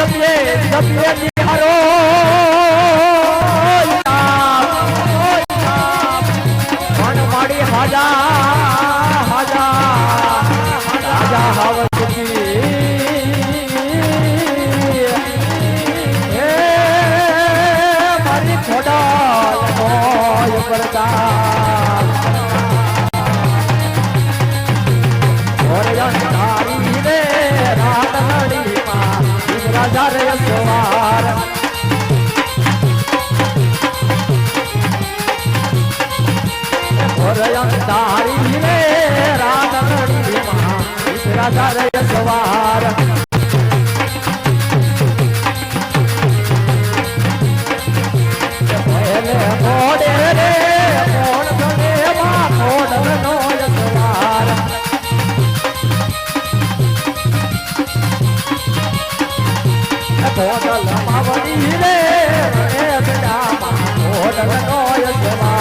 જપીએ નિહારો મન માડી હાજા હાવતી મારી ખોડા કરતા રાજા રે સવાર તારી રે રાજા રે સવાર મોડે રે મોડ નો સવાર કોડલ માવડી રે બેટા કોડલ નો સવાર